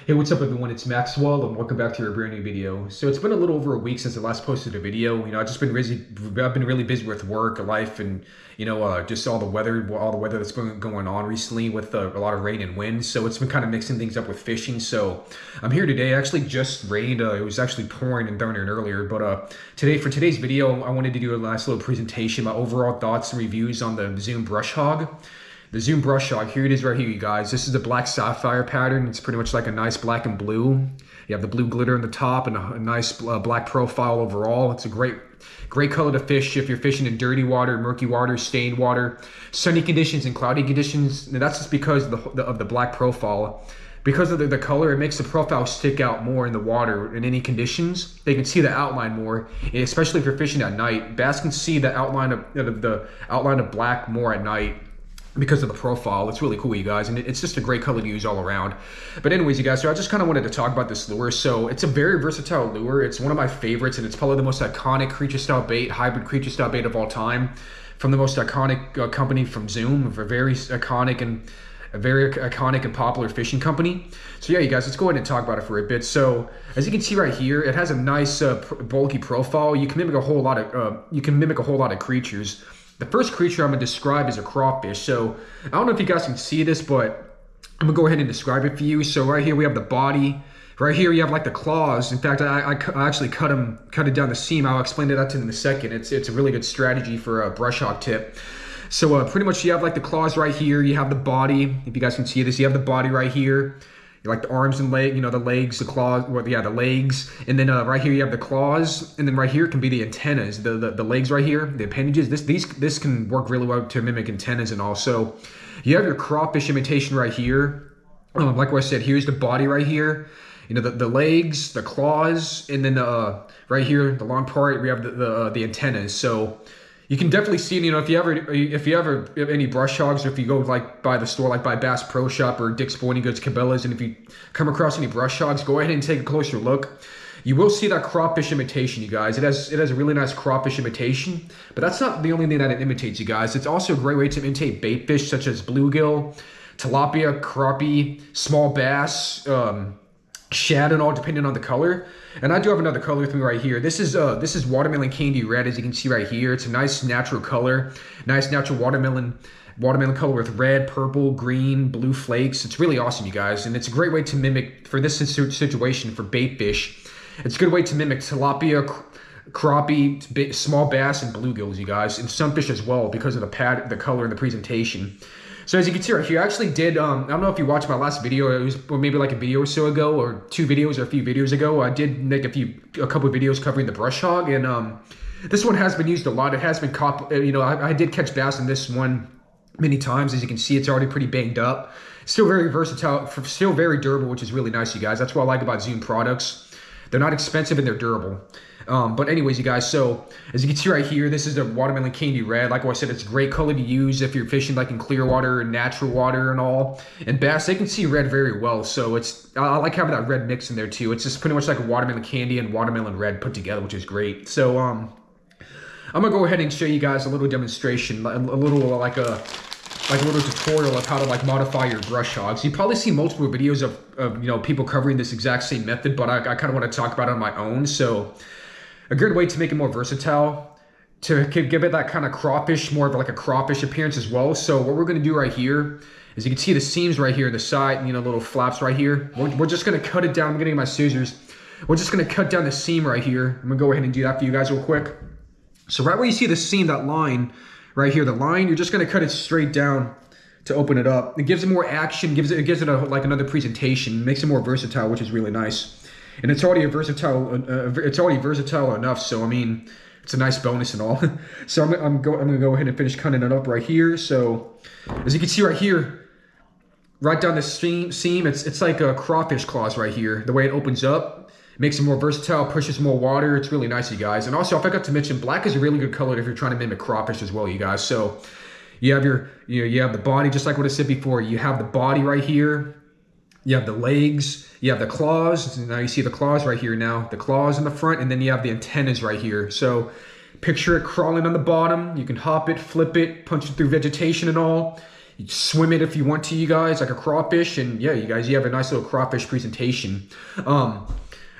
Hey, what's up everyone? It's Maxwell and welcome back to your brand new video. So it's been a little over a week since I last posted a video. I've just been busy. I've been really busy with work, life, and just all the weather that's been going on recently with a lot of rain and wind. So it's been kind of mixing things up with fishing. So I'm here today. Actually, just rained. It was actually pouring and thundering earlier. But for today's video, I wanted to do a nice little presentation, my overall thoughts and reviews on the Zoom Brush Hog. The Zoom Brush Hog, here it is right here, you guys. This is the black sapphire pattern. It's pretty much like a nice black and blue. You have the blue glitter on the top and a nice black profile overall. It's a great color to fish if you're fishing in dirty water, murky water, stained water, sunny conditions and cloudy conditions. And that's just because of the black profile. Because of the color, it makes the profile stick out more in the water in any conditions. They can see the outline more, and especially if you're fishing at night. Bass can see the outline of black more at night because of the profile. It's really cool, you guys, and it's just a great color to use all around. But anyways, you guys, so I just kind of wanted to talk about this lure. So it's a very versatile lure. It's one of my favorites, and it's probably the most iconic creature style bait, hybrid creature style bait of all time, from the most iconic company from Zoom, a very iconic and popular fishing company. So yeah, you guys, let's go ahead and talk about it for a bit. So as you can see right here, it has a nice bulky profile. You can mimic a whole lot of creatures. The first creature I'm going to describe is a crawfish. So I don't know if you guys can see this, but I'm going to go ahead and describe it for you. So right here we have the body. Right here you have like the claws. In fact, I actually cut it down the seam. I'll explain that to you in a second. It's a really good strategy for a brush hog tip. So pretty much you have like the claws right here. You have the body. If you guys can see this, you have the body right here. Like the arms and leg, the legs, the claws, the legs, and then right here you have the claws, and then right here can be the antennas, the legs right here, the appendages. This can work really well to mimic antennas, and also you have your crawfish imitation right here. Like what I said, here's the body right here, the legs, the claws, and then right here the long part we have the antennas. So you can definitely see, if you ever have any brush hogs, or if you go like by the store, like by Bass Pro Shop or Dick's Sporting Goods, Cabela's, and if you come across any brush hogs, go ahead and take a closer look. You will see that crawfish imitation, you guys. It has a really nice crawfish imitation, but that's not the only thing that it imitates, you guys. It's also a great way to imitate bait fish such as bluegill, tilapia, crappie, small bass, shad, and all depending on the color. And I do have another color with me right here. This is watermelon candy red, as you can see right here. It's a nice natural color, nice natural watermelon color with red, purple, green, blue flakes. It's really awesome, you guys, and it's a great way to mimic for this situation for bait fish. It's a good way to mimic tilapia, crappie, small bass, and bluegills, you guys, and sunfish as well because of the color and the presentation. So as you can see right here, I actually did, I don't know if you watched my last video, it was maybe like a video or so ago, or two videos or a few videos ago. I did make a couple of videos covering the brush hog, and this one has been used a lot. It has been caught, I did catch bass in this one many times. As you can see, it's already pretty banged up. Still very versatile, still very durable, which is really nice, you guys. That's what I like about Zoom products. They're not expensive and they're durable. But anyways, you guys, so as you can see right here, this is the watermelon candy red. Like I said, it's a great color to use if you're fishing like in clear water and natural water and all. And bass, they can see red very well. So I like having that red mix in there too. It's just pretty much like a watermelon candy and watermelon red put together, which is great. So I'm gonna go ahead and show you guys a little demonstration, a little tutorial of how to modify your brush hogs. You probably see multiple videos of people covering this exact same method, but I kind of want to talk about it on my own. So a good way to make it more versatile, to give it that kind of crawfish, more of like a crawfish appearance as well. So what we're going to do right here is, you can see the seams right here, the side, little flaps right here. We're just going to cut it down. I'm getting my scissors. We're just going to cut down the seam right here. I'm going to go ahead and do that for you guys real quick. So right where you see the seam, that line right here, the line, you're just going to cut it straight down to open it up. It gives it more action, gives it like another presentation, makes it more versatile, which is really nice. And it's already versatile enough. So I mean, it's a nice bonus and all. So I'm gonna go ahead and finish cutting it up right here. So as you can see right here, right down the seam, it's like a crawfish claws right here. The way it opens up makes it more versatile, pushes more water. It's really nice, you guys. And also, I forgot to mention, black is a really good color if you're trying to mimic crawfish as well, you guys. So you have you have the body, just like what I said before. You have the body right here. You have the legs, you have the claws. Now you see the claws right here now, the claws in the front, and then you have the antennas right here. So picture it crawling on the bottom. You can hop it, flip it, punch it through vegetation and all. You swim it if you want to, you guys, like a crawfish. And yeah, you guys, you have a nice little crawfish presentation.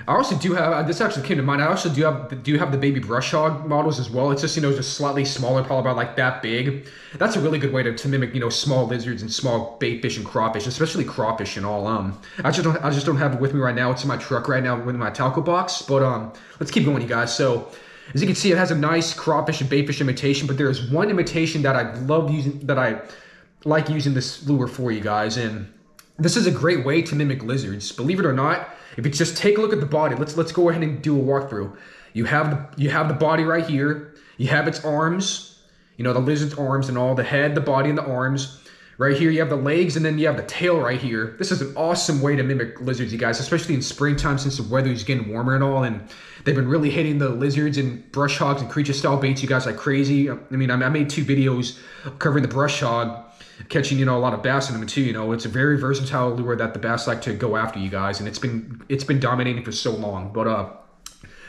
I also do have, this actually came to mind, I also do have the baby brush hog models as well. It's just, just slightly smaller, probably about like that big. That's a really good way to mimic, small lizards and small bait fish and crawfish, especially crawfish and all. I just don't have it with me right now. It's in my truck right now with my tackle box, but let's keep going, you guys. So as you can see, it has a nice crawfish and baitfish imitation, but there is one imitation that I love using, that I like using this lure for, you guys. And this is a great way to mimic lizards. Believe it or not, if you just take a look at the body, let's go ahead and do a walkthrough. You have the body right here. You have its arms, the lizard's arms and all, the head, the body, and the arms. Right here, you have the legs, and then you have the tail right here. This is an awesome way to mimic lizards, you guys, especially in springtime since the weather is getting warmer and all. And they've been really hitting the lizards and brush hogs and creature style baits, you guys, like crazy. I mean, I made 2 videos covering the brush hog, catching a lot of bass in them too. It's a very versatile lure that the bass like to go after, you guys, and it's been dominating for so long. But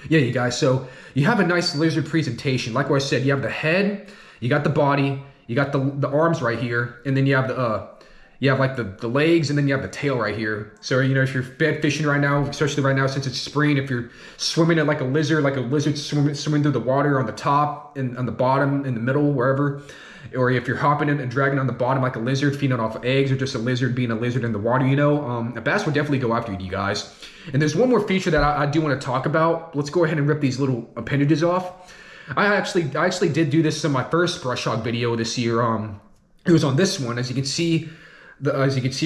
yeah, you guys, so you have a nice lizard presentation. Like what I said, you have the head, you got the body, you got the arms right here, and then you have the legs, and then you have the tail right here. So if you're bed fishing right now, especially right now since it's spring, if you're swimming it like a lizard swimming through the water on the top and on the bottom, in the middle, wherever, or if you're hopping in and dragging on the bottom like a lizard, feeding off of eggs, or just a lizard being a lizard in the water, a bass would definitely go after you guys. And there's one more feature that I do want to talk about. Let's go ahead and rip these little appendages off. I actually did do this in my first brush hog video this year. It was on this one. As you can see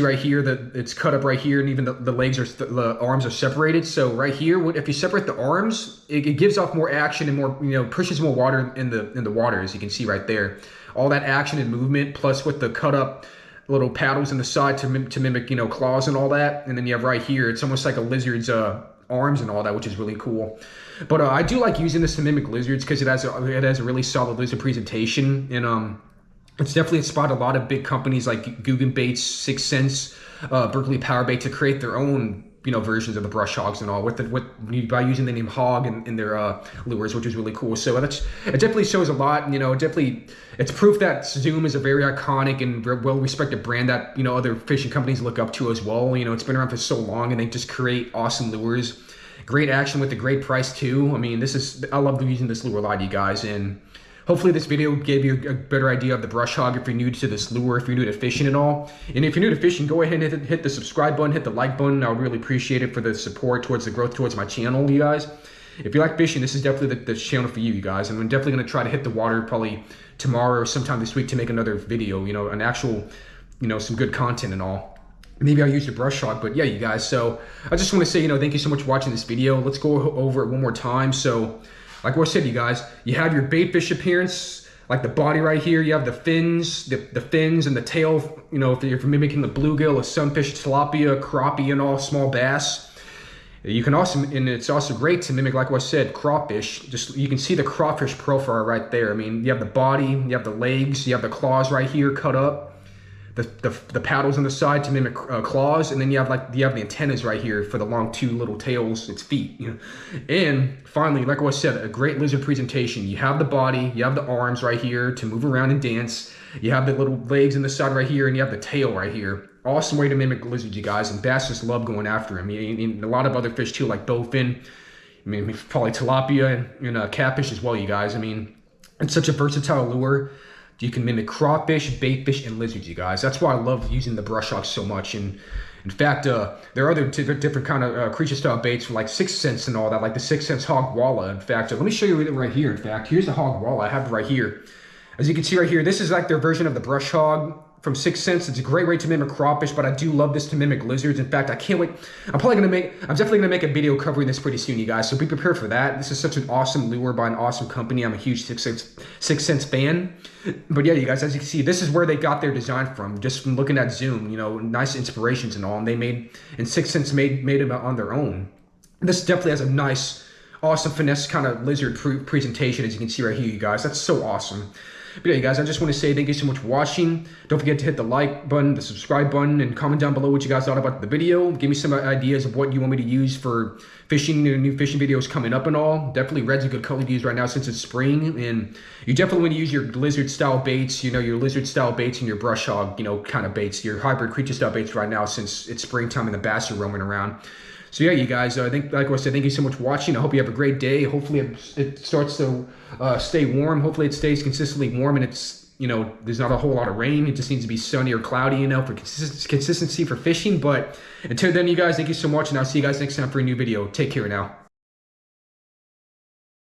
right here, that it's cut up right here, and even the legs the arms are separated. So right here, if you separate the arms, it gives off more action and more, pushes more water in the water, as you can see right there. All that action and movement, plus with the cut up little paddles in the side to mimic, claws and all that. And then you have right here, it's almost like a lizard's arms and all that, which is really cool. But I do like using this to mimic lizards because it has a really solid lizard presentation. And it's definitely inspired a lot of big companies like Guggen Baits, 6th Sense, Berkeley Power Bait to create their own versions of the brush hogs and all by using the name hog in their lures, which is really cool. So it definitely shows a lot. It's proof that Zoom is a very iconic and well respected brand that other fishing companies look up to as well. It's been around for so long, and they just create awesome lures, great action with a great price too. I mean, I love using this lure a lot, you guys. And hopefully this video gave you a better idea of the brush hog if you're new to this lure, if you're new to fishing and all. And if you're new to fishing, go ahead and hit the subscribe button, hit the like button. I would really appreciate it for the support towards the growth towards my channel, you guys. If you like fishing, this is definitely the channel for you guys. And I'm definitely going to try to hit the water probably tomorrow or sometime this week to make another video, an actual, some good content and all. Maybe I'll use the brush hog, but yeah, you guys. So I just want to say, thank you so much for watching this video. Let's go over it one more time. So like what I said, you guys, you have your bait fish appearance, like the body right here. You have the fins, the fins and the tail. If you're mimicking the bluegill, a sunfish, tilapia, crappie, and all small bass. You can also, and it's also great to mimic, like what I said, crawfish. Just you can see the crawfish profile right there. I mean, you have the body, you have the legs, you have the claws right here cut up. The paddles on the side to mimic claws, and then you have the antennas right here for the long 2 little tails, its feet. And finally, like I said, a great lizard presentation. You have the body, you have the arms right here to move around and dance. You have the little legs in the side right here, and you have the tail right here. Awesome way to mimic lizards, you guys. And bass just love going after them. And a lot of other fish too, like bowfin. Probably tilapia and catfish as well, you guys. It's such a versatile lure. You can mimic crawfish, baitfish, and lizards, you guys. That's why I love using the brush hog so much. And in fact, there are other different kind of creature style baits for like 6th Sense and all that, like the 6th Sense hog walla. In fact, let me show you it right here. In fact, here's the hog walla. I have it right here. As you can see right here, this is like their version of the brush hog from 6th Sense. It's a great way to mimic crawfish, but I do love this to mimic lizards. In fact, I can't wait. I'm definitely gonna make a video covering this pretty soon, you guys. So be prepared for that. This is such an awesome lure by an awesome company. I'm a huge 6th Sense fan. But yeah, you guys, as you can see, this is where they got their design from, just from looking at Zoom. Nice inspirations and all, and 6th Sense made it on their own. This definitely has a nice, awesome finesse kind of lizard presentation, as you can see right here, you guys. That's so awesome. But yeah, guys, I just want to say thank you so much for watching. Don't forget to hit the like button, the subscribe button, and comment down below what you guys thought about the video. Give me some ideas of what you want me to use for fishing, new fishing videos coming up and all. Definitely red's a good color to use right now since it's spring, and you definitely want to use your lizard style baits, your lizard style baits and your brush hog, kind of baits, your hybrid creature style baits right now since it's springtime and the bass are roaming around. So yeah, you guys, I think, like I said, thank you so much for watching. I hope you have a great day. Hopefully it starts to stay warm. Hopefully it stays consistently warm and it's, there's not a whole lot of rain. It just needs to be sunny or cloudy, for consistency for fishing. But until then, you guys, thank you so much. And I'll see you guys next time for a new video. Take care now.